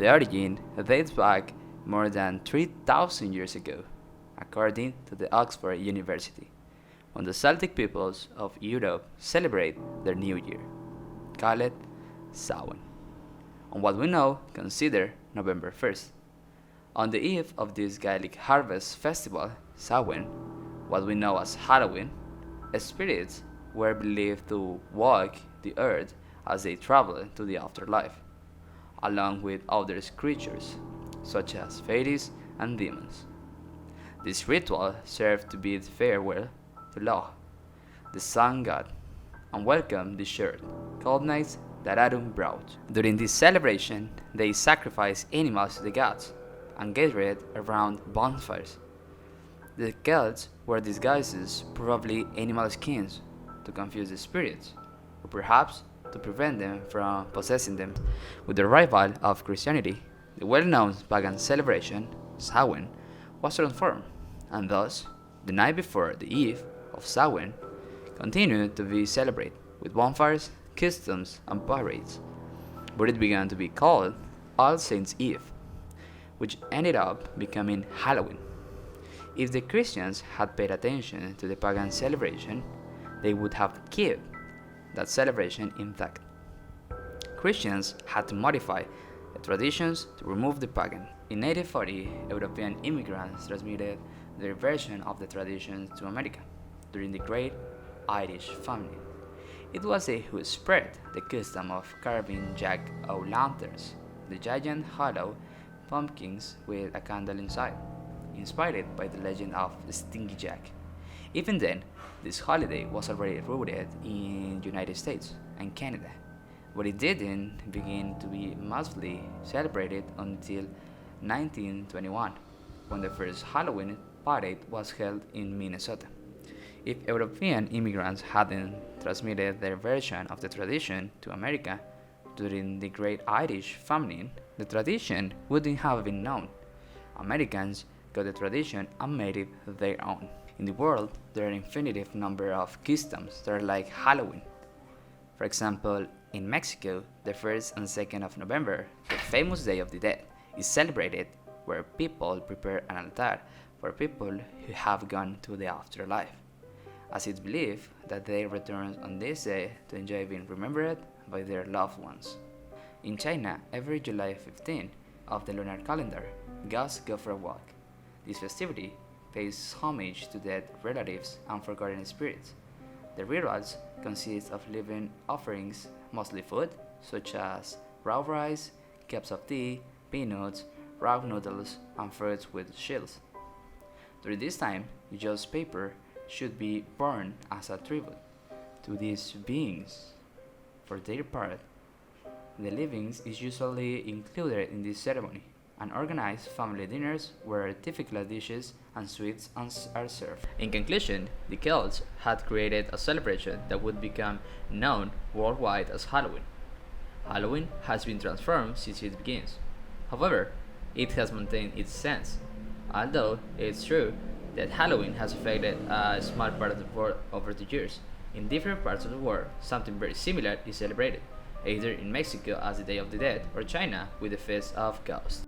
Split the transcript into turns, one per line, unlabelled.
The origin dates back more than 3,000 years ago, according to the Oxford University, when the Celtic peoples of Europe celebrate their new year, called Samhain. On what we now consider November 1st. On the eve of this Gaelic harvest festival, Samhain, what we know as Halloween, spirits were believed to walk the earth as they traveled to the afterlife, along with other creatures, such as fairies and demons. This ritual served to bid farewell to Loch, the sun god, and welcome the shared, cold nights that Autumn brought. During this celebration, they sacrificed animals to the gods and gathered around bonfires. The Celts wore disguises, probably animal skins, to confuse the spirits, or perhaps to prevent them from possessing them. With the arrival of Christianity, the well-known pagan celebration, Samhain, was transformed, and thus, the night before the eve of Samhain continued to be celebrated with bonfires, customs, and parades, but it began to be called All Saints' Eve, which ended up becoming Halloween. If the Christians had paid attention to the pagan celebration, they would have kept that celebration intact. Christians had to modify the traditions to remove the pagan. In 1840, European immigrants transmitted their version of the tradition to America during the Great Irish Famine. It was they who spread the custom of carving jack-o'-lanterns, the giant hollow pumpkins with a candle inside, inspired by the legend of Stingy Jack. Even then, this holiday was already rooted in the United States and Canada, but it didn't begin to be massively celebrated until 1921, when the first Halloween parade was held in Minnesota. If European immigrants hadn't transmitted their version of the tradition to America during the Great Irish Famine, the tradition wouldn't have been known. Americans got the tradition and made it their own. In the world, there are an infinite number of customs that are like Halloween. For example, in Mexico, the 1st and 2nd of November, the famous Day of the Dead, is celebrated where people prepare an altar for people who have gone to the afterlife, as it's believed that they return on this day to enjoy being remembered by their loved ones. In China, every July 15 of the lunar calendar, ghosts go for a walk. This festivity pays homage to dead relatives and forgotten spirits. The rituals consist of living offerings, mostly food, such as raw rice, cups of tea, peanuts, raw noodles, and fruits with shells. During this time, just paper should be burned as a tribute to these beings. For their part, the living is usually included in this ceremony, and organized family dinners where typical dishes and sweets are served. In conclusion, the Celts had created a celebration that would become known worldwide as Halloween. Halloween has been transformed since its begins. However, it has maintained its sense, although it's true that Halloween has affected a small part of the world over the years. In different parts of the world, something very similar is celebrated, either in Mexico as the Day of the Dead or China with the Feast of Ghosts.